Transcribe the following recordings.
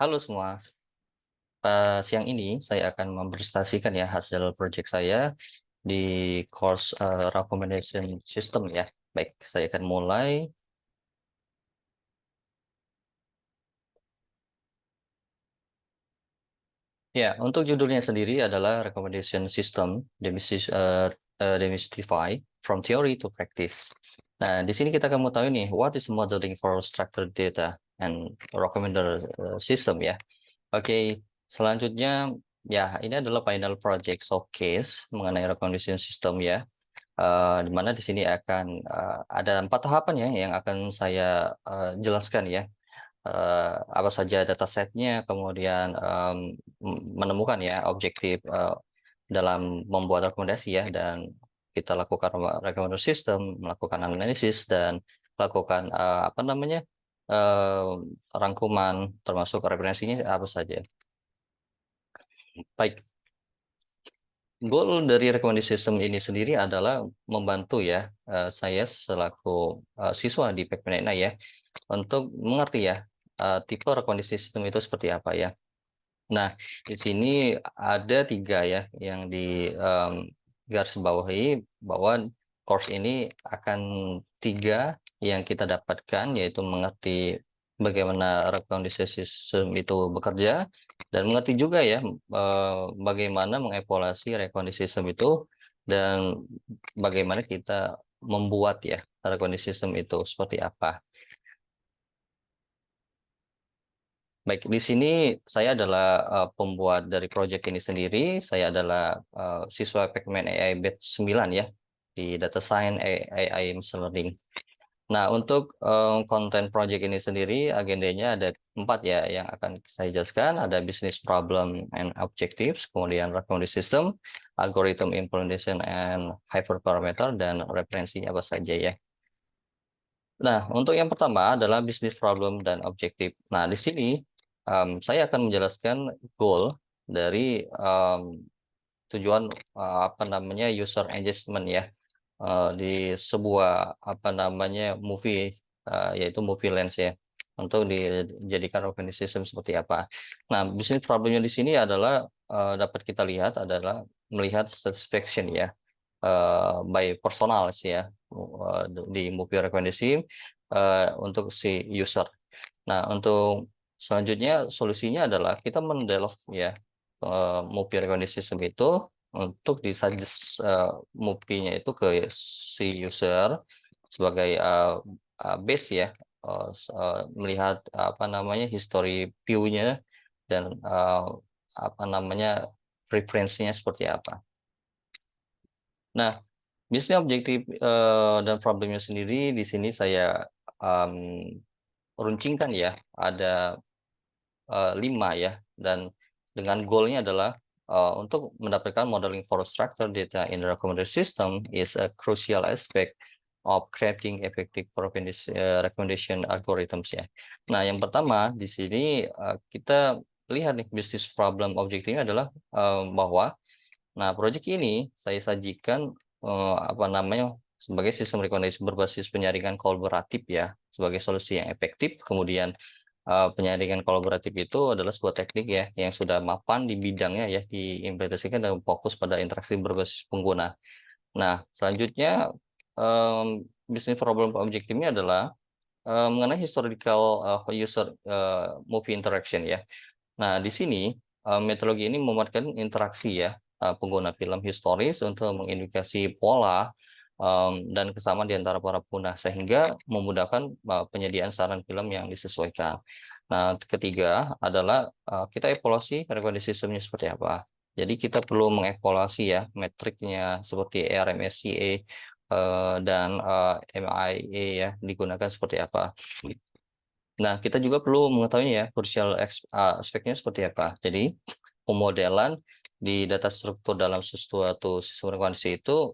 Halo semua, siang ini saya akan mempresentasikan ya hasil proyek saya di course recommendation system ya. Baik, saya akan mulai. Ya, untuk judulnya sendiri adalah Recommendation System Demystify from Theory to Practice. Nah, di sini kita akan mau tahu nih, what is modeling for structured data and recommender system ya. Oke, selanjutnya ya ini adalah final project showcase mengenai recommendation system ya. Di mana di sini akan ada 4 tahapan ya yang akan saya jelaskan ya. Apa saja datasetnya, kemudian menemukan ya objektif dalam membuat rekomendasi ya, dan kita lakukan recommender system, melakukan analisis dan lakukan apa namanya eh, rangkuman termasuk referensinya apa saja. Baik, goal dari recommendation system ini sendiri adalah membantu ya saya selaku siswa di Pekmenena ya untuk mengerti ya tipe recommendation system itu seperti apa ya. Nah, di sini ada 3 ya yang di garis bawahi bahwa course ini akan 3 yang kita dapatkan, yaitu mengerti bagaimana recommendation system itu bekerja dan mengerti juga ya bagaimana mengevaluasi recommendation system itu dan bagaimana kita membuat ya recommendation system itu seperti apa. Baik, di sini saya adalah pembuat dari proyek ini sendiri. Saya adalah siswa Pekmen AI Batch 9 ya di Data Science AI Machine Learning. Nah, untuk konten proyek ini sendiri agendanya ada 4 ya yang akan saya jelaskan. Ada business problem and objectives, kemudian recommendation system, algorithm implementation and hyperparameter, dan referensinya apa saja ya. Nah, untuk yang pertama adalah bisnis problem dan objektif. Nah, di sini saya akan menjelaskan goal dari tujuan apa namanya user engagement ya di sebuah apa namanya movie yaitu movie lens ya untuk dijadikan organization system seperti apa. Nah, bisnis problemnya di sini adalah dapat kita lihat adalah melihat satisfaction ya by personal sih ya di movie rekomendasi untuk si user. Nah, untuk selanjutnya solusinya adalah kita mendevelop ya movie recognition system itu untuk disuggest movie-nya itu ke si user sebagai base ya melihat apa namanya history view-nya dan apa namanya preferensinya seperti apa. Nah, bisnis objektif dan problemnya sendiri di sini saya um, runcingkan ya, ada 5 ya, dan dengan goalnya adalah untuk mendapatkan modeling for structured data in the recommendation system is a crucial aspect of crafting effective recommendation algorithms ya. Nah, yang pertama di sini kita lihat nih bisnis problem objektifnya adalah bahwa nah, proyek ini saya sajikan apa namanya sebagai sistem rekomendasi berbasis penyaringan kolaboratif ya sebagai solusi yang efektif. Kemudian penyaringan kolaboratif itu adalah sebuah teknik ya yang sudah mapan di bidangnya ya diimplementasikan dan fokus pada interaksi berbasis pengguna. Nah, selanjutnya bisnis problem objektif ini adalah mengenai historical user movie interaction ya. Nah, di sini metodologi ini memanfaatkan interaksi ya pengguna film historis untuk mengindikasi pola dan kesamaan di antara para pengguna sehingga memudahkan penyediaan saran film yang disesuaikan. Nah, ketiga adalah kita evaluasi rekomendasi sistemnya seperti apa. Jadi kita perlu mengevaluasi ya metriknya seperti RMSCA dan MIA ya digunakan seperti apa. Nah, kita juga perlu mengetahui ya crucial aspeknya seperti apa. Jadi, pemodelan di data struktur dalam suatu sistem rekomendasi itu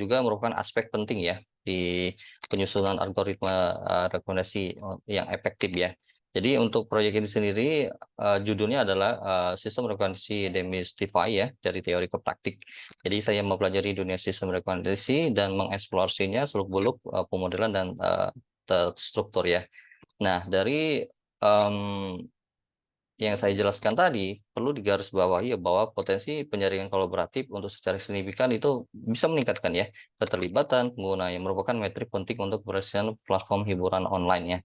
juga merupakan aspek penting ya di penyusunan algoritma rekomendasi yang efektif ya. Jadi untuk proyek ini sendiri judulnya adalah sistem rekomendasi demystify ya dari teori ke praktik. Jadi saya mempelajari dunia sistem rekomendasi dan mengeksplorasinya seluk-beluk pemodelan dan struktur ya. Nah, dari em, yang saya jelaskan tadi perlu digarisbawahi ya bahwa potensi penjaringan kolaboratif untuk secara signifikan itu bisa meningkatkan ya keterlibatan pengguna yang merupakan metrik penting untuk keberhasilan platform hiburan online ya.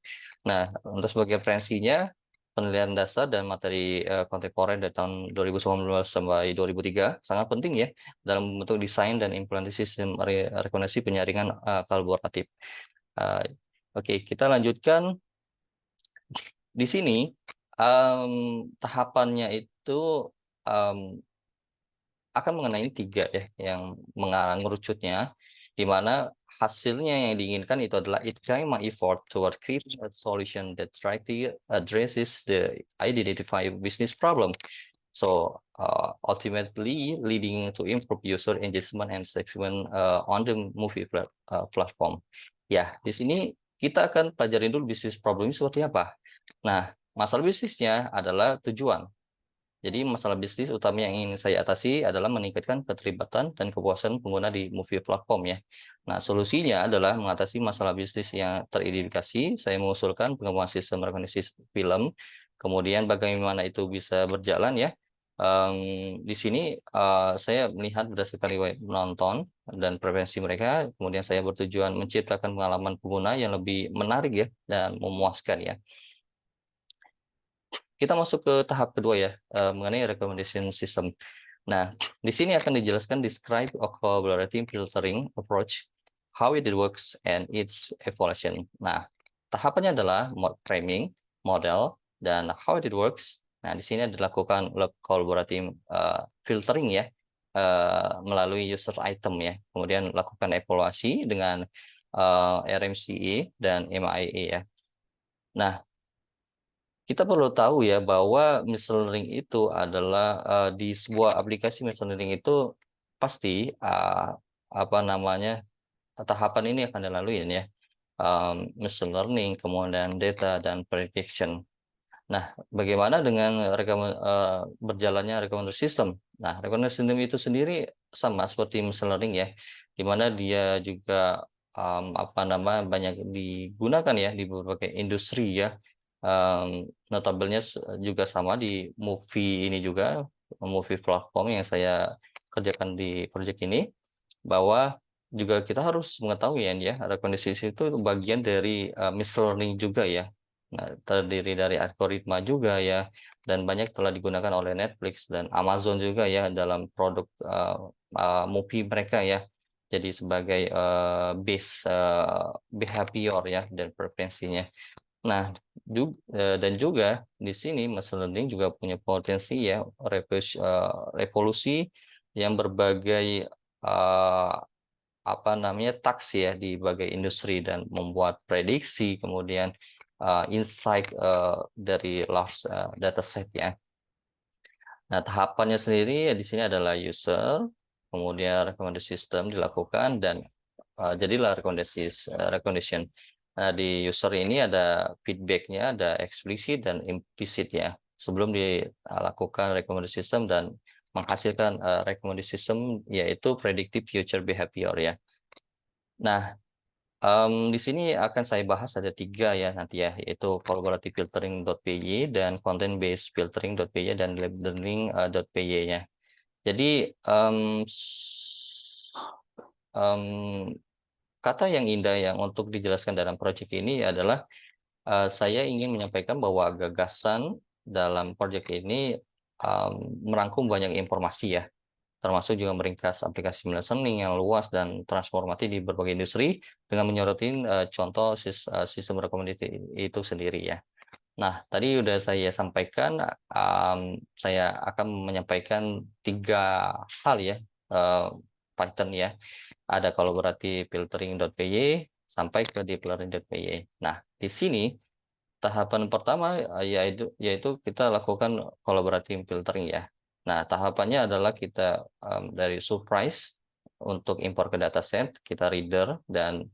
Nah, untuk sebagai referensinya penilaian dasar dan materi kontemporer dari tahun 2019 sampai 2003 sangat penting ya dalam membentuk desain dan implementasi sistem rekomendasi penyaringan kolaboratif. Uh, Oke, kita lanjutkan di sini. Tahapannya itu em, akan mengenai 3 ya yang mengerucutnya, di mana hasilnya yang diinginkan itu adalah it kind my effort toward creating a solution that directly addresses the identified business problem. So ultimately leading to improve user engagement and segment on the platform. Ya, di sini kita akan pelajarin dulu bisnis problem seperti apa. Nah, masalah bisnisnya adalah tujuan. Jadi masalah bisnis utama yang ingin saya atasi adalah meningkatkan keterlibatan dan kepuasan pengguna di movie platform ya. Nah, solusinya adalah mengatasi masalah bisnis yang teridentifikasi. Saya mengusulkan pengembangan sistem rekomendasi film, kemudian bagaimana itu bisa berjalan ya. Di sini saya melihat berdasarkan riwayat penonton dan preferensi mereka, kemudian saya bertujuan menciptakan pengalaman pengguna yang lebih menarik ya dan memuaskan ya. Kita masuk ke tahap kedua ya, mengenai recommendation system. Nah, di sini akan dijelaskan describe a collaborative filtering approach, how it works, and its evaluation. Nah, tahapannya adalah framing, model, dan how it works. Nah, di sini dilakukan collaborative filtering ya, melalui user item ya. Kemudian lakukan evaluasi dengan RMCE dan MIA ya. Nah, kita perlu tahu ya bahwa machine learning itu adalah di sebuah aplikasi machine learning itu pasti apa namanya tahapan ini akan dilalui ya. Machine learning, kemudian data dan prediction. Nah, bagaimana dengan berjalannya recommender system? Nah, recommender system itu sendiri sama seperti machine learning ya, di mana dia juga apa nama banyak digunakan ya di berbagai industri ya. Notabelnya juga sama di movie ini juga, movie platform yang saya kerjakan di project ini, bahwa juga kita harus mengetahui ya rekomendasi itu bagian dari machine learning juga ya. Nah, terdiri dari algoritma juga ya, dan banyak telah digunakan oleh Netflix dan Amazon juga ya dalam produk movie mereka ya. Jadi sebagai base behavior ya dan preferensinya. Nah, dan juga di sini machine learning juga punya potensi ya revolusi yang berbagai eh, apa namanya task ya di berbagai industri dan membuat prediksi kemudian insight dari large data set ya. Nah, tahapannya sendiri ya di sini adalah user, kemudian recommendation system dilakukan dan jadilah recommendation. Nah, di user ini ada feedbacknya, ada eksplisit dan implisit ya. Sebelum dilakukan recommendation system dan menghasilkan recommendation system yaitu predictive future behavior ya. Nah, di sini akan saya bahas ada 3 ya nanti ya, yaitu collaborative filtering.py dan content based filtering.py dan lab learning.py-nya. Jadi kata yang indah yang untuk dijelaskan dalam proyek ini adalah saya ingin menyampaikan bahwa gagasan dalam proyek ini merangkum banyak informasi ya, termasuk juga meringkas aplikasi learning yang luas dan transformatif di berbagai industri dengan menyorotin contoh sistem rekomendasi itu sendiri ya. Nah, tadi udah saya sampaikan, saya akan menyampaikan 3 hal ya, Python ya. Ada collaborative filtering.py sampai ke deep learning.py. Nah, di sini tahapan pertama yaitu kita lakukan collaborative filtering ya. Nah, tahapannya adalah kita dari surprise untuk import ke dataset, kita reader dan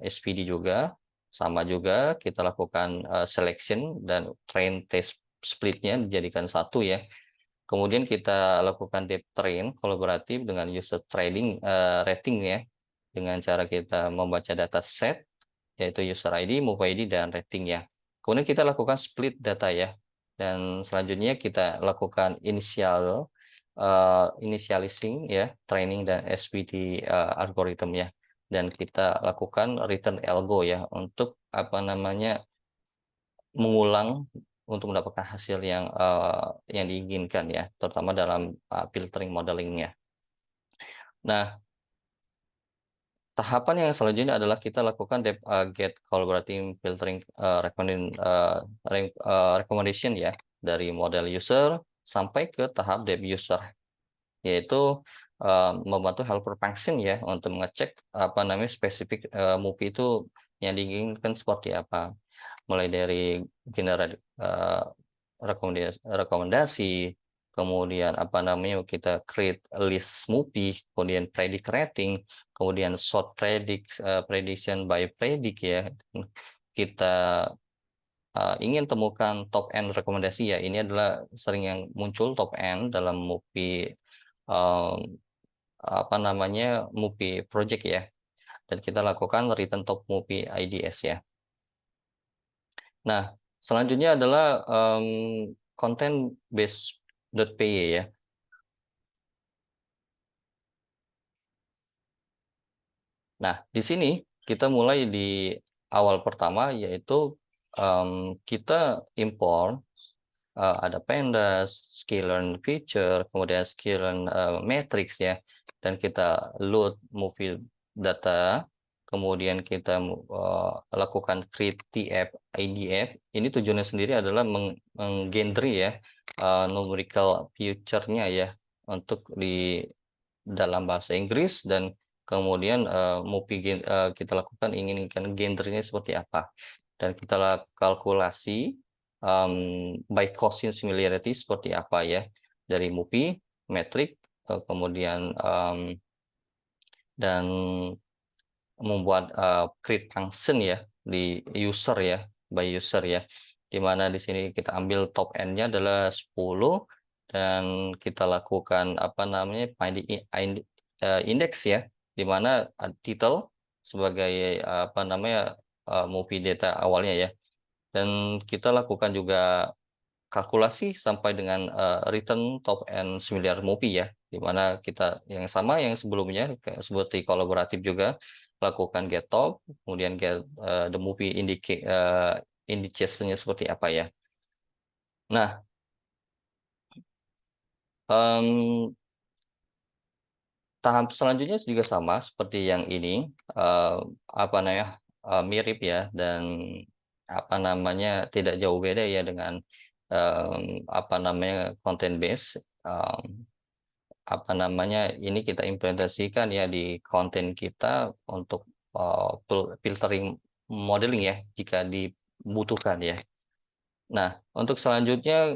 SPD juga, sama juga kita lakukan selection dan train test splitnya dijadikan satu ya. Kemudian kita lakukan depth train kolaboratif dengan user rating ya, dengan cara kita membaca data set yaitu user ID, move ID dan rating ya. Kemudian kita lakukan split data ya. dan selanjutnya kita lakukan initializing ya, training dan SVD algorithm ya, dan kita lakukan return algo ya untuk apa namanya mengulang untuk mendapatkan hasil yang diinginkan ya, terutama dalam filtering modelingnya. Nah, tahapan yang selanjutnya adalah kita lakukan get collaborative filtering recommendation ya, dari model user sampai ke tahap dev user, yaitu membantu helper function ya untuk mengecek apa namanya spesifik MUPI itu yang diinginkan seperti apa, mulai dari generasi rekomendasi, kemudian apa namanya kita create a list MUPI, kemudian predict rating, kemudian short prediction by predict ya. Kita ingin temukan top end rekomendasi ya. Ini adalah sering yang muncul top end dalam MUPI apa namanya MUPI project ya. Dan kita lakukan return top MUPI IDS ya. Nah, selanjutnya adalah content based.py ya. Nah, di sini kita mulai di awal pertama, yaitu kita import ada pandas, sklearn feature, kemudian sklearn matrix ya, dan kita load movie data, kemudian kita lakukan create TF, IDF. Ini tujuannya sendiri adalah menggendri ya numerical future-nya ya untuk di dalam bahasa Inggris, dan kemudian kita lakukan inginkan gendernya seperti apa, dan kita kalkulasi by Gaussian similarity seperti apa ya dari MUPI, metrik, kemudian dan membuat create function ya di user ya, by user ya, di mana di sini kita ambil top end-nya adalah 10, dan kita lakukan apa namanya finding index ya, di mana title sebagai apa namanya movie data awalnya ya, dan kita lakukan juga kalkulasi sampai dengan return top end similar movie ya, di mana kita yang sama yang sebelumnya seperti kolaboratif juga lakukan get top, kemudian get the movie indication-nya seperti apa ya. Nah, tahap selanjutnya juga sama seperti yang ini, apa namanya mirip ya, dan apa namanya tidak jauh beda ya dengan apa namanya content base. Apa namanya ini kita implementasikan ya di konten kita untuk filtering modeling ya jika dibutuhkan ya. Nah, untuk selanjutnya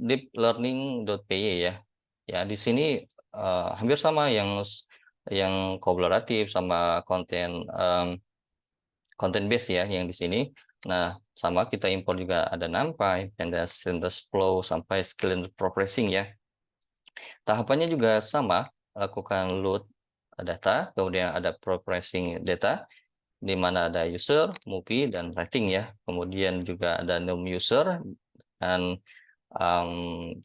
deep learning.py ya. Ya, di sini hampir sama yang kolaboratif sama konten base ya yang di sini. Nah, sama kita import juga ada NumPy, Pandas, TensorFlow sampai Sklearn Processing ya. Tahapannya juga sama, lakukan load data, kemudian ada processing data, di mana ada user, movie, dan rating ya. Kemudian juga ada num user, dan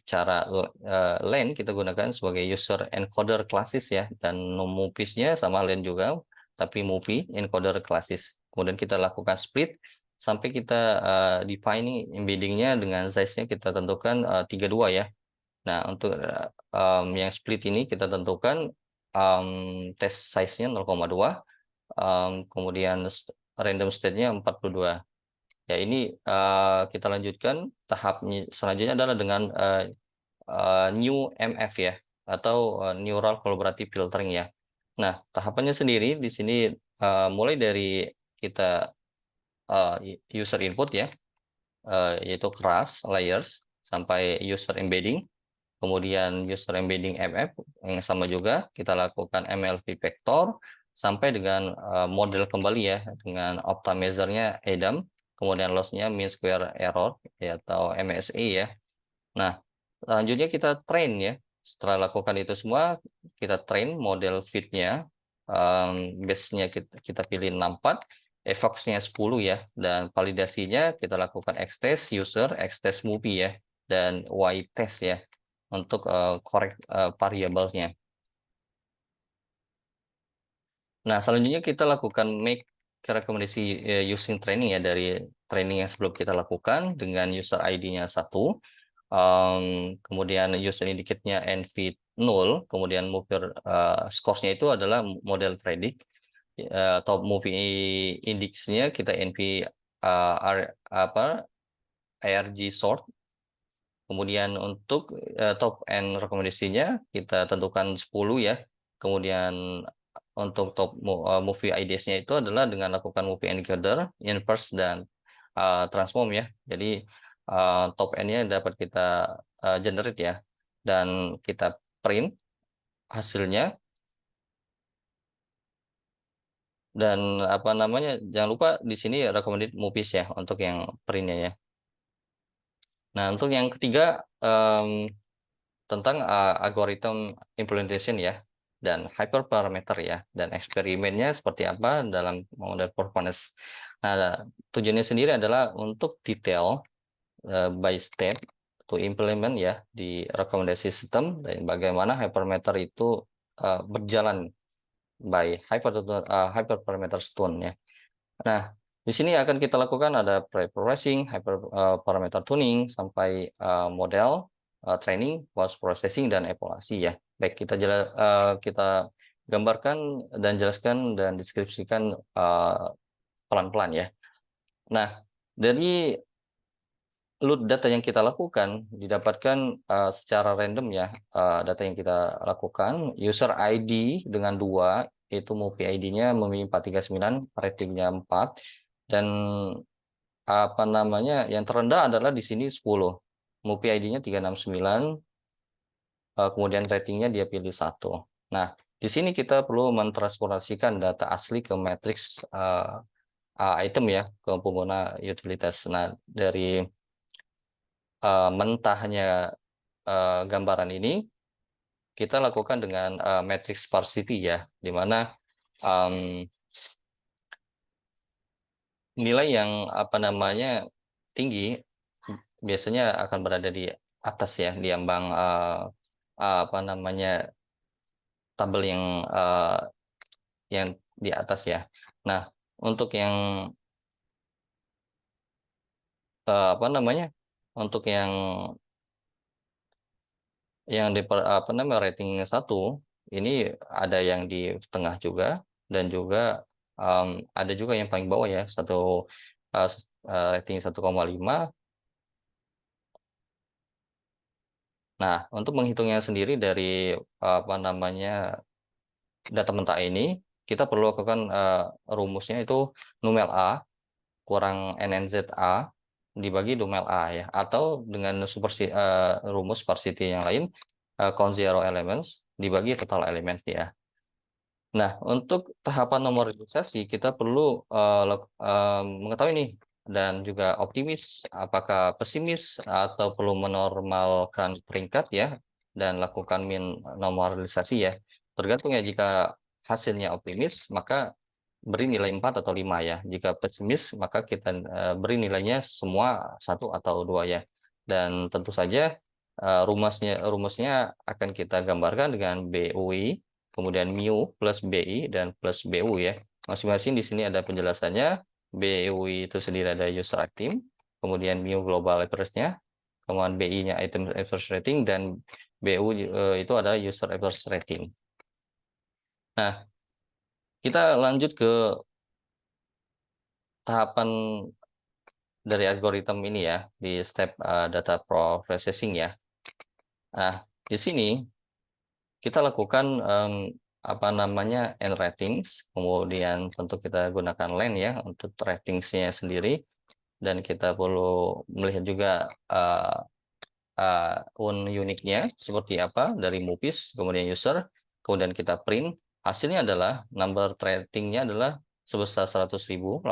cara len kita gunakan sebagai user encoder classes ya, dan num movies-nya sama len juga, tapi movie encoder classes. Kemudian kita lakukan split sampai kita defining embedding-nya dengan size-nya kita tentukan 32 ya. Nah, untuk yang split ini kita tentukan test size-nya 0,2, kemudian random state-nya 42. Ya, ini kita lanjutkan tahapnya selanjutnya adalah dengan new MF ya, atau neural collaborative filtering ya. Nah, tahapannya sendiri di sini mulai dari kita user input ya, yaitu class layers sampai user embedding. Kemudian user embedding MF yang sama juga kita lakukan MLP vector sampai dengan model kembali ya dengan optimizer-nya ADAM, kemudian loss-nya mean square error ya, atau MSE ya. Nah, selanjutnya kita train ya. Setelah lakukan itu semua, kita train model fit-nya, base-nya kita pilih 64, evox-nya 10 ya, dan validasinya kita lakukan X-test user, X-test movie ya, dan Y-test ya untuk correct variabelnya. Nah, selanjutnya kita lakukan make rekomendasi using training ya, dari training yang sebelum kita lakukan dengan user ID-nya 1, kemudian user indicate-nya NV 0, kemudian movie scores-nya itu adalah model predict, atau movie index-nya kita NV ARG sort. Kemudian untuk top end rekomendasinya kita tentukan 10 ya. Kemudian untuk top movie IDs-nya itu adalah dengan lakukan movie encoder, inverse, dan transform ya. Jadi top end-nya dapat kita generate ya, dan kita print hasilnya. Dan jangan lupa di sini recommended movies ya untuk yang printnya ya. Nah, untuk yang ketiga tentang algorithm implementation ya, dan hyperparameter ya, dan eksperimennya seperti apa dalam model performance. Nah, tujuannya sendiri adalah untuk detail by step to implement ya di rekomendasi sistem, dan bagaimana hyperparameter itu berjalan by hyperparameter stone ya. Nah, di sini akan kita lakukan ada pre-processing, hyperparameter tuning, sampai model, training, post processing, dan evaluasi ya. Baik, kita gambarkan dan jelaskan dan deskripsikan pelan-pelan ya. Nah, dari load data yang kita lakukan didapatkan secara random ya, data yang kita lakukan user ID dengan 2, itu movie ID-nya movie 439, ratingnya 4, dan yang terendah adalah di sini 10, movie ID-nya 369, kemudian ratingnya dia pilih 1. Nah, di sini kita perlu mentransformasikan data asli ke matriks item ya, ke pengguna utilitas. Nah, dari mentahnya gambaran ini kita lakukan dengan matrix sparsity ya, di mana nilai yang tinggi biasanya akan berada di atas ya, di ambang tabel yang di atas ya. Nah, untuk yang uh, apa namanya untuk yang di rating 1 ini ada yang di tengah juga, dan juga ada juga yang paling bawah ya, rating 1,5. Nah, untuk menghitungnya sendiri dari data mentah ini, kita perlu lakukan rumusnya itu numel A kurang NNZA dibagi numel A ya, atau dengan rumus sparsity yang lain, count zero elements dibagi total elements ya. Nah, untuk tahapan normalisasi kita perlu mengetahui nih, dan juga optimis apakah pesimis atau perlu menormalkan peringkat ya, dan lakukan min normalisasi ya. Tergantung ya, jika hasilnya optimis maka beri nilai 4 atau 5 ya. Jika pesimis maka kita beri nilainya semua 1 atau 2 ya. Dan tentu saja rumusnya akan kita gambarkan dengan BUI, kemudian mu plus BI dan plus BU ya. Masing-masing di sini ada penjelasannya. BUI itu sendiri ada user item, kemudian mu global average-nya, kemudian BI-nya item average rating, dan BU itu ada user average rating. Nah, kita lanjut ke tahapan dari algoritma ini ya, di step data processing ya. Nah, di sini kita lakukan end ratings, kemudian tentu kita gunakan len ya untuk ratingsnya sendiri, dan kita perlu melihat juga uniknya seperti apa dari movies, kemudian user, kemudian kita print. Hasilnya adalah number ratingnya adalah sebesar 100.836,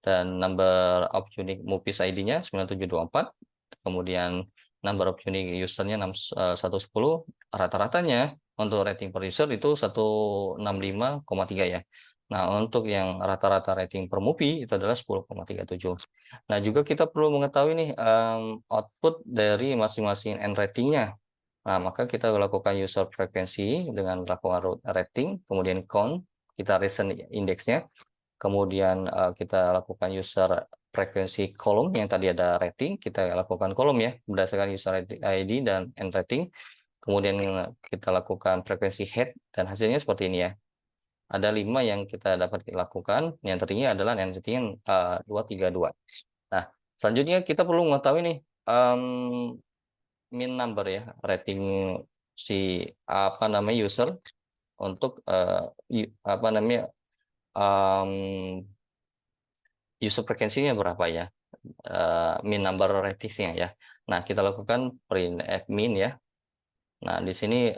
dan number of unique movies ID-nya 9724, kemudian number of unique usernya 110, rata-ratanya untuk rating per user itu 165,3 ya. Nah, untuk yang rata-rata rating per movie itu adalah 10,37. Nah, juga kita perlu mengetahui nih output dari masing-masing N ratingnya. Nah, maka kita lakukan user frekuensi dengan melakukan rating, kemudian count, kita recent indexnya, kemudian kita lakukan user frekuensi kolom yang tadi ada rating, kita lakukan kolom ya berdasarkan user ID dan N rating. Kemudian kita lakukan frekuensi head dan hasilnya seperti ini ya. Ada 5 yang kita dapat lakukan. Yang tertinggi adalah yang rating 232. Nah, selanjutnya kita perlu mengetahui nih min number ya, rating si apa namanya user untuk apa namanya user frekuensinya berapa ya, min number ratingsnya ya. Nah, kita lakukan print f min ya. Nah, di sini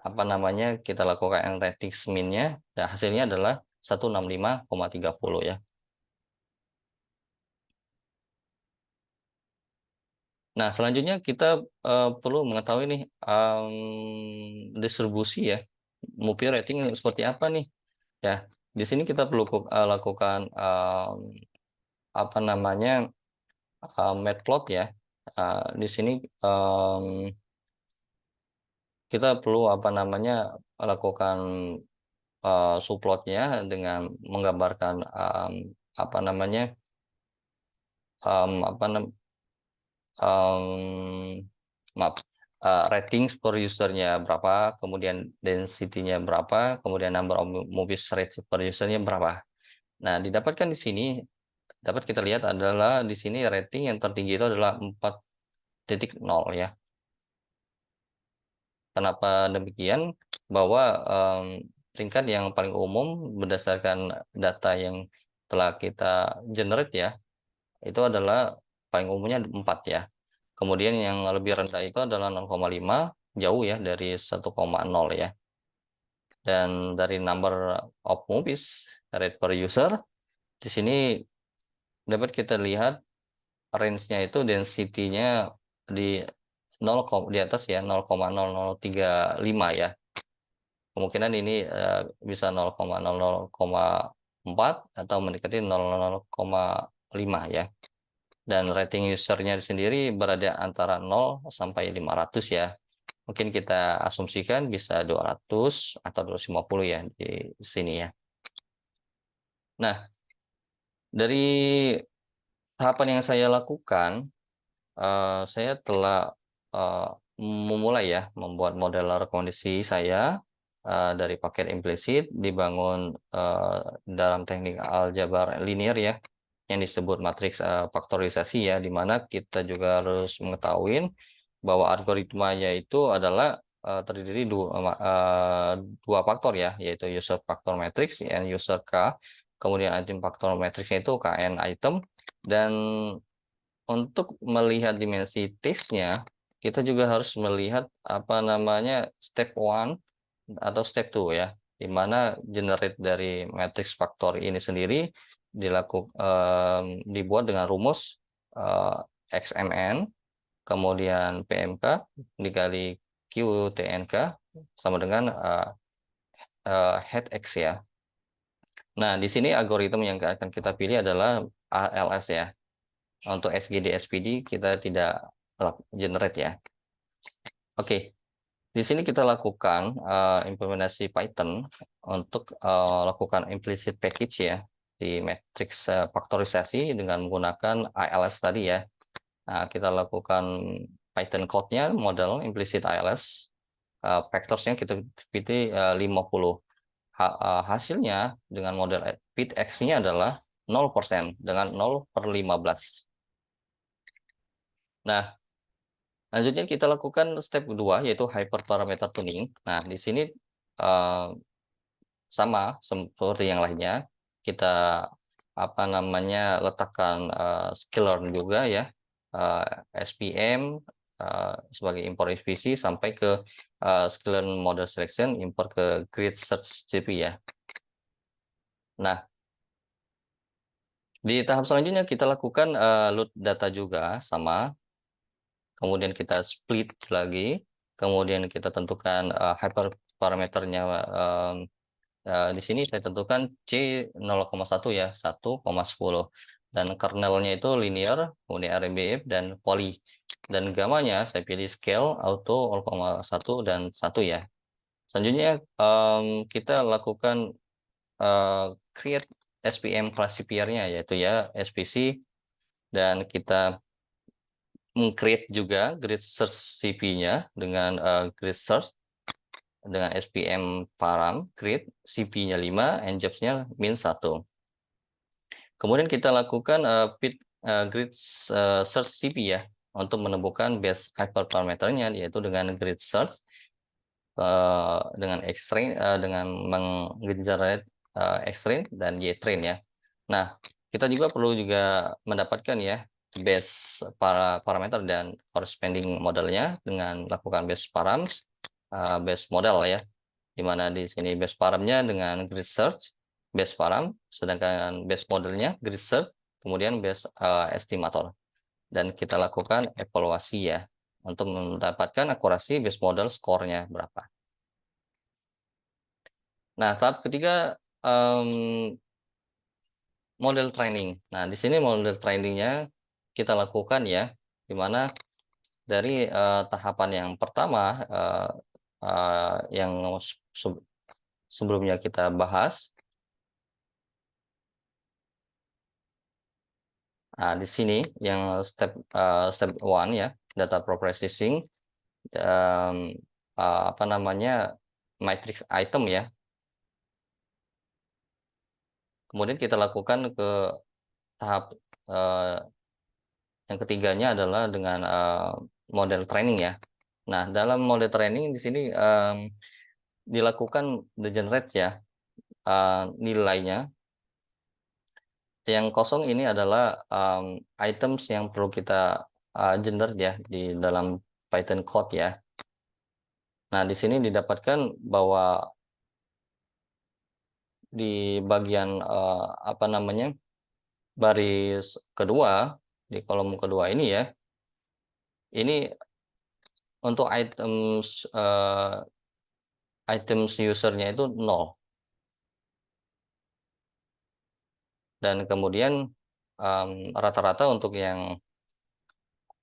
apa namanya kita lakukan yang ratings minnya, dan hasilnya adalah 165,30 ya. Nah, selanjutnya kita perlu mengetahui nih distribusi ya, movie rating seperti apa nih ya. Di sini kita perlu lakukan apa namanya matplot ya. Di sini kita perlu apa namanya lakukan subplotnya dengan menggambarkan apa namanya apa nam maaf, ratings per usernya berapa, kemudian density-nya berapa, kemudian number of movies rated per usernya berapa. Nah, didapatkan di sini, dapat kita lihat adalah di sini rating yang tertinggi itu adalah 4,0 ya. Kenapa demikian? Bahwa peringkat yang paling umum berdasarkan data yang telah kita generate ya, itu adalah paling umumnya 4 ya. Kemudian yang lebih rendah itu adalah 0,5, jauh ya dari 1,0 ya. Dan dari number of movies rate per user, di sini dapat kita lihat range-nya itu density-nya di 0, di atas ya, 0,0035 ya. Kemungkinan ini bisa 0,00,4 atau mendekati 0,0,5 ya. Dan rating usernya sendiri berada antara 0 sampai 500 ya. Mungkin kita asumsikan bisa 200 atau 250 ya di sini ya. Nah, dari tahapan yang saya lakukan, saya telah memulai ya membuat model rekomendasi saya dari paket implisit dibangun dalam teknik aljabar linear ya, yang disebut matriks faktorisasi ya, di mana kita juga harus mengetahui bahwa algoritmanya itu adalah terdiri dua faktor ya, yaitu user factor matrix and user K, kemudian item factor matrixnya itu KN item, dan untuk melihat dimensi testnya, kita juga harus melihat apa namanya step one atau step 2 ya, di mana generate dari matrix faktor ini sendiri dibuat dengan rumus XMN, kemudian PMK dikali QTNK sama dengan head X ya. Nah, di sini algoritma yang akan kita pilih adalah ALS ya. Untuk SGD SPD kita tidak generate ya. Oke, di sini kita lakukan implementasi Python untuk lakukan implicit package ya di matrix faktorisasi dengan menggunakan ALS tadi ya. Nah, kita lakukan Python code-nya model implicit ALS, vectorsnya kita pilih 50. Hasilnya dengan model fit X-nya adalah 0% dengan 0/15. Nah, lanjutnya kita lakukan step kedua yaitu hyperparameter tuning. Nah, di sini uh, sama seperti yang lainnya. Kita apa namanya letakkan sklearn juga ya, SPM sebagai import SPC sampai ke sklearn model selection import ke grid search GP ya. Nah, di tahap selanjutnya kita lakukan load data juga sama. Kemudian kita split lagi, kemudian kita tentukan hyperparameternya Di sini saya tentukan C 0,1 ya, 1,10. Dan kernelnya itu linear, kemudian RMBF, dan poly. Dan gamanya saya pilih scale, auto, 0,1, dan 1 ya. Selanjutnya kita lakukan create SPM classifier-nya, yaitu ya SPC, dan kita create juga grid search CP-nya dengan grid search dengan SPM param grid CP-nya 5, nJobs-nya -1. Kemudian kita lakukan grid search CP ya untuk menemukan base hyperparameternya, yaitu dengan grid search dengan X-train dengan menggenerate X-train dan Y-train ya. Nah, kita juga perlu juga mendapatkan ya base parameter dan corresponding modelnya dengan lakukan base params, base model ya, di mana di sini base paramnya dengan grid search base param, sedangkan base modelnya grid search, kemudian base estimator, dan kita lakukan evaluasi ya untuk mendapatkan akurasi base model skornya berapa. Nah, tahap ketiga model training. Nah, di sini model trainingnya kita lakukan ya, di mana dari tahapan yang pertama yang sebelumnya kita bahas. Nah, di sini yang step one ya, data processing, apa namanya, matrix item ya. Kemudian kita lakukan ke tahap yang ketiganya adalah dengan model training ya. Nah, dalam model training di sini dilakukan the generate ya, nilainya. Yang kosong ini adalah items yang perlu kita generate ya di dalam Python code ya. Nah, di sini didapatkan bahwa di bagian apa namanya, baris kedua, di kolom kedua ini ya, ini untuk items usernya itu 0. Dan kemudian rata-rata untuk yang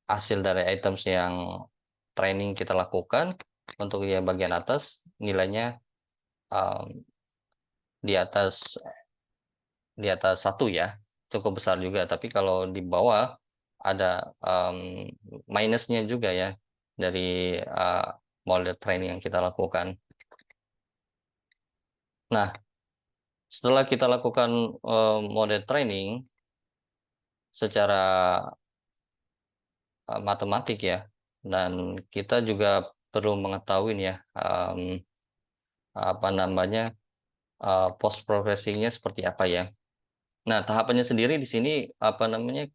hasil dari items yang training kita lakukan, untuk yang bagian atas nilainya di atas 1 ya, cukup besar juga. Tapi kalau di bawah ada minusnya juga ya dari model training yang kita lakukan. Nah, setelah kita lakukan model training secara matematik ya, dan kita juga perlu mengetahui ya apa namanya, post processingnya seperti apa ya. Nah, tahapannya sendiri di sini apa namanya,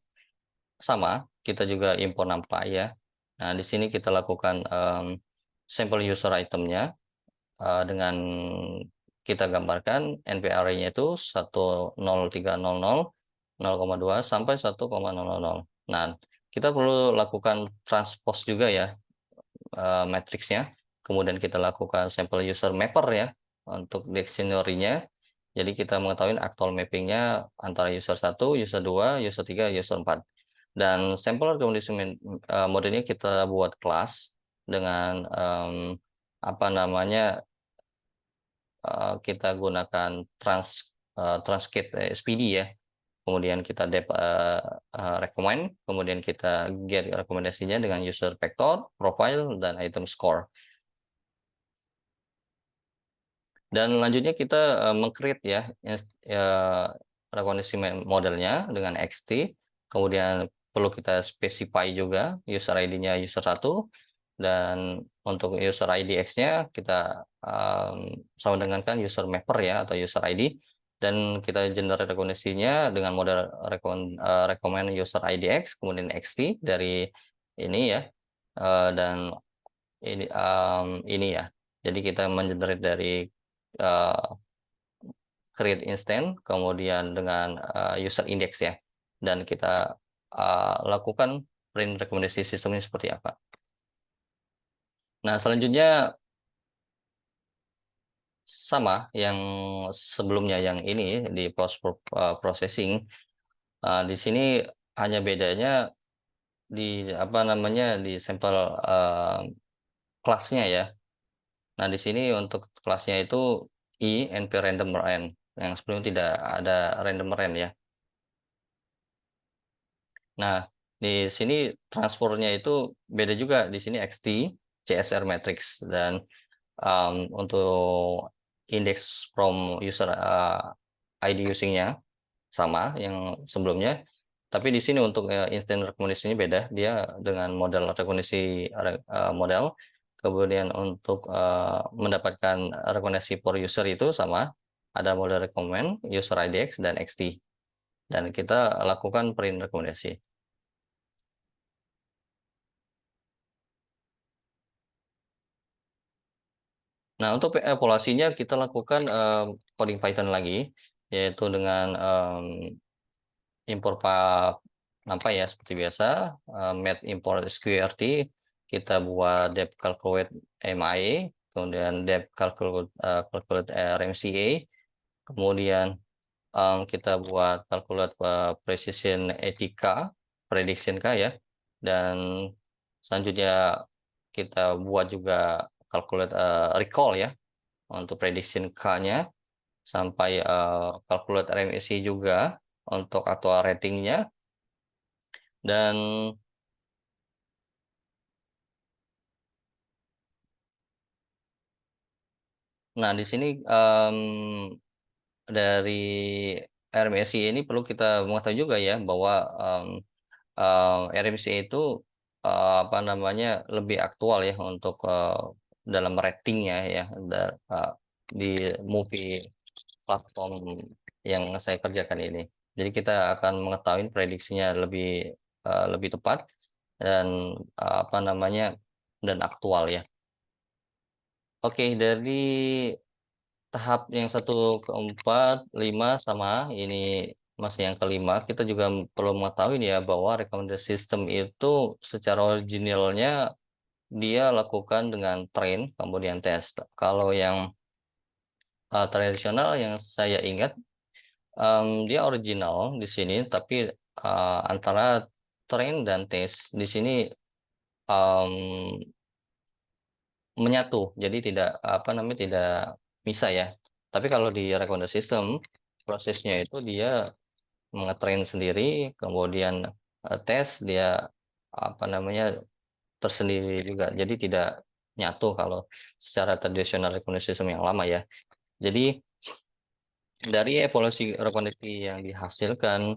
sama, kita juga import NumPy ya. Nah, di sini kita lakukan sampel user itemnya dengan kita gambarkan NP array-nya itu 10300 0,2 sampai 1,000. Nah, kita perlu lakukan transpose juga ya matriksnya. Kemudian kita lakukan sampel user mapper ya untuk dictionary-nya. Jadi kita mengetahui actual mappingnya antara user 1, user 2, user 3, user 4. Dan sampel recommendation modelnya kita buat kelas dengan apa namanya, kita gunakan transcade SPD ya. Kemudian kita dep recommend, kemudian kita get rekomendasinya dengan user vector, profile, dan item score. Dan lanjutnya kita meng-create ya rekomendasi modelnya dengan XT. Kemudian perlu kita specify juga user ID-nya user 1, dan untuk user ID X-nya kita sama dengan kan user mapper ya atau user ID, dan kita generate rekomendasinya dengan model recommend user ID X, kemudian XT dari ini ya, dan ini ya. Jadi kita mengenerate dari create instant, kemudian dengan user index ya, dan kita lakukan print rekomendasi sistemnya seperti apa. Nah, selanjutnya sama yang sebelumnya yang ini di processing. Di sini hanya bedanya di apa namanya di sampel kelasnya ya. Nah, di sini untuk kelasnya itu env random range, yang sebelumnya tidak ada random range ya. Nah, di sini transportnya itu beda juga. Di sini XT, CSR matrix, dan untuk index from user ID usingnya sama yang sebelumnya. Tapi di sini untuk instant recognition ini beda. Dia dengan model rekognisi model. Kemudian untuk mendapatkan rekognisi for user itu sama. Ada model recommend, user IDX, dan XT. Dan kita lakukan print rekomendasi. Nah, untuk evaluasinya kita lakukan coding Python lagi, yaitu dengan import NumPy ya seperti biasa, met import sqrt, kita buat depth calculate MIA, kemudian depth calculate RMCA, kemudian kita buat calculate precision etika, prediction K ya, dan selanjutnya kita buat juga calculate recall ya untuk prediction K-nya, sampai calculate RMSI juga untuk aktual ratingnya. Dan nah di sini dari RMSI ini perlu kita mengetahui juga ya bahwa RMSI itu apa namanya lebih aktual ya untuk dalam ratingnya ya di movie platform yang saya kerjakan ini. Jadi kita akan mengetahui prediksinya lebih tepat dan apa namanya dan aktual ya. Oke, dari tahap yang 1 ke 4, 5 sama ini masih yang kelima, kita juga perlu mengetahui ya bahwa recommended system itu secara originalnya dia lakukan dengan train kemudian test. Kalau yang tradisional yang saya ingat, dia original di sini, tapi antara train dan test di sini em, menyatu, jadi tidak apa namanya tidak bisa ya. Tapi kalau di recommender system prosesnya itu dia mengetrain sendiri, kemudian tes dia apa namanya tersendiri juga. Jadi tidak nyatu kalau secara tradisional recommender system yang lama ya. Jadi dari evaluasi rekomendasi yang dihasilkan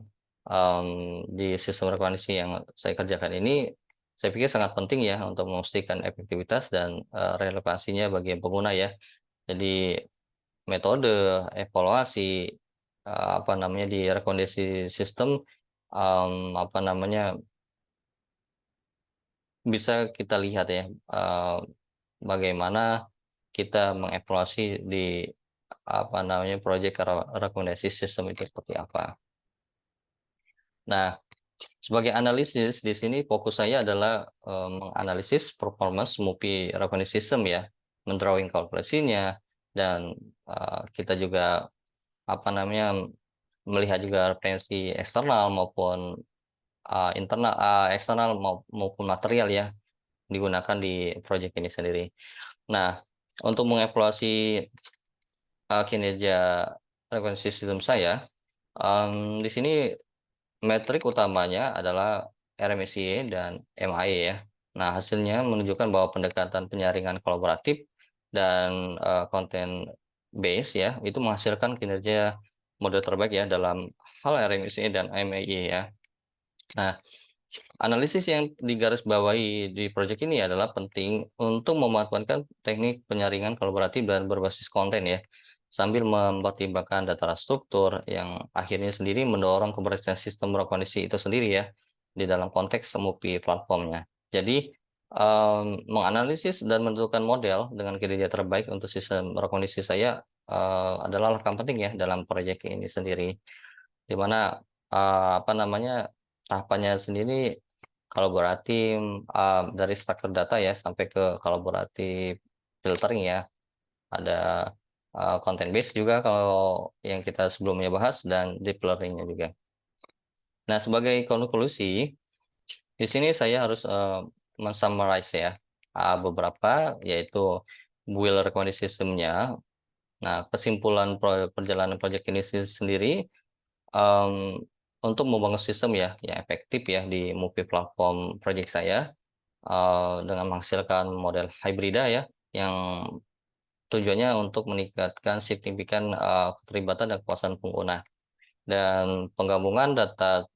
em, di sistem rekomendasi yang saya kerjakan ini, saya pikir sangat penting ya untuk memastikan efektivitas dan relevansinya bagi pengguna ya. Jadi metode evaluasi apa namanya di rekomendasi sistem apa namanya bisa kita lihat ya bagaimana kita mengevaluasi di apa namanya proyek rekomendasi sistem itu seperti apa. Nah, sebagai analisis di sini fokus saya adalah menganalisis performance movie recognition system ya, mendrawing kalkulasinya, dan kita juga apa namanya melihat juga referensi eksternal maupun internal, eksternal maupun material ya digunakan di proyek ini sendiri. Nah, untuk mengevaluasi kinerja recognition system saya, di sini metrik utamanya adalah RMSI dan MIA ya. Nah, hasilnya menunjukkan bahwa pendekatan penyaringan kolaboratif dan konten base ya, itu menghasilkan kinerja model terbaik ya dalam hal RMSI dan MIA ya. Nah, analisis yang digarisbawahi di proyek ini adalah penting untuk memanfaatkan teknik penyaringan kolaboratif dan berbasis konten ya, sambil mempertimbangkan data struktur yang akhirnya sendiri mendorong keberhasilan sistem rekognisi itu sendiri ya, di dalam konteks multi platformnya. Jadi, menganalisis dan menentukan model dengan kinerja terbaik untuk sistem rekognisi saya adalah langkah penting ya dalam proyek ini sendiri, di mana apa namanya tahapannya sendiri kolaboratif dari struktur data ya sampai ke kolaboratif filtering ya. Ada content base juga kalau yang kita sebelumnya bahas, dan deep learning-nya juga. Nah, sebagai konklusi, di sini saya harus mensummarize ya beberapa, yaitu build recommendation system-nya. Nah, kesimpulan perjalanan proyek ini sendiri, em, untuk membangun sistem ya yang efektif ya di multi platform project saya, dengan menghasilkan model hibrida ya, yang tujuannya untuk meningkatkan signifikan keterlibatan dan kepuasan pengguna, dan penggabungan data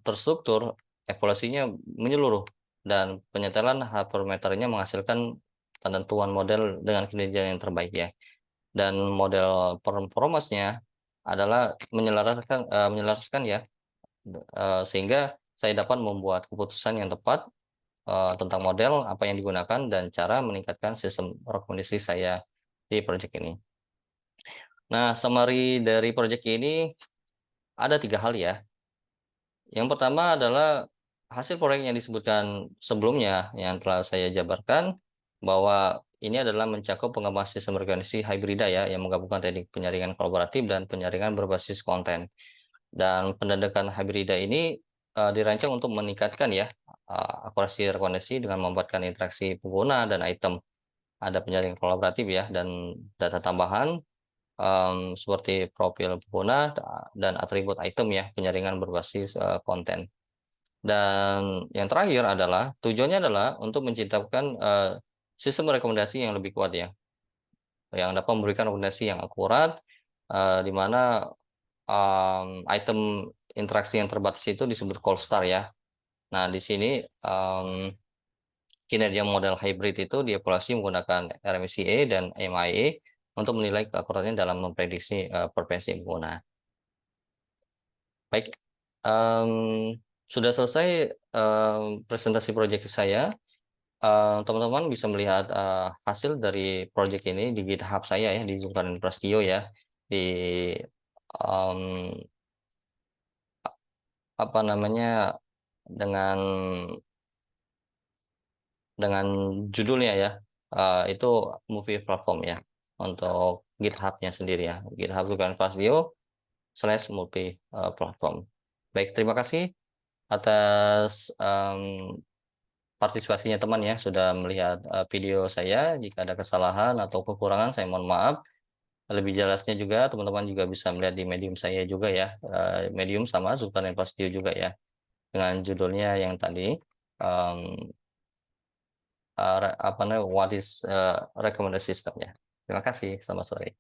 terstruktur, evaluasinya menyeluruh, dan penyetelan hypermeternya menghasilkan penentuan model dengan kinerja yang terbaik ya. Dan model performance-nya adalah menyelaraskan ya, sehingga saya dapat membuat keputusan yang tepat tentang model apa yang digunakan dan cara meningkatkan sistem rekomendasi saya di proyek ini. Nah, summary dari proyek ini ada 3 hal ya. Yang pertama adalah hasil proyek yang disebutkan sebelumnya yang telah saya jabarkan, bahwa ini adalah mencakup pengembangan sistem organisasi hibrida ya, yang menggabungkan teknik penyaringan kolaboratif dan penyaringan berbasis konten. Dan pendetekan hibrida ini dirancang untuk meningkatkan ya akurasi rekomendasi dengan membuatkan interaksi pengguna dan item. Ada penyaringan kolaboratif ya, dan data tambahan seperti profil pengguna dan atribut item ya, penyaringan berbasis konten. Dan yang terakhir adalah tujuannya adalah untuk menciptakan sistem rekomendasi yang lebih kuat ya, yang dapat memberikan rekomendasi yang akurat, di mana item interaksi yang terbatas itu disebut call star ya. Nah, di sini kinerja model hybrid itu dievaluasi menggunakan RMCA dan MIA untuk menilai keakuratan dalam memprediksi preferensi pengguna. Baik, em, sudah selesai presentasi proyek saya. Teman-teman bisa melihat hasil dari proyek ini di GitHub saya ya, di Zulkarnain Prasetyo ya, di em, apa namanya, dengan dengan judulnya ya, itu movie platform ya, untuk GitHub-nya sendiri ya, GitHub Zulkarnain Prasetyo /multi platform. Baik, terima kasih atas partisipasinya teman ya, sudah melihat video saya. Jika ada kesalahan atau kekurangan, saya mohon maaf. Lebih jelasnya juga teman-teman juga bisa melihat di Medium saya juga ya, Medium sama Zulkarnain Prasetyo juga ya, dengan judulnya yang tadi, apa namanya, what is recommended system ya. Terima kasih, selamat sore.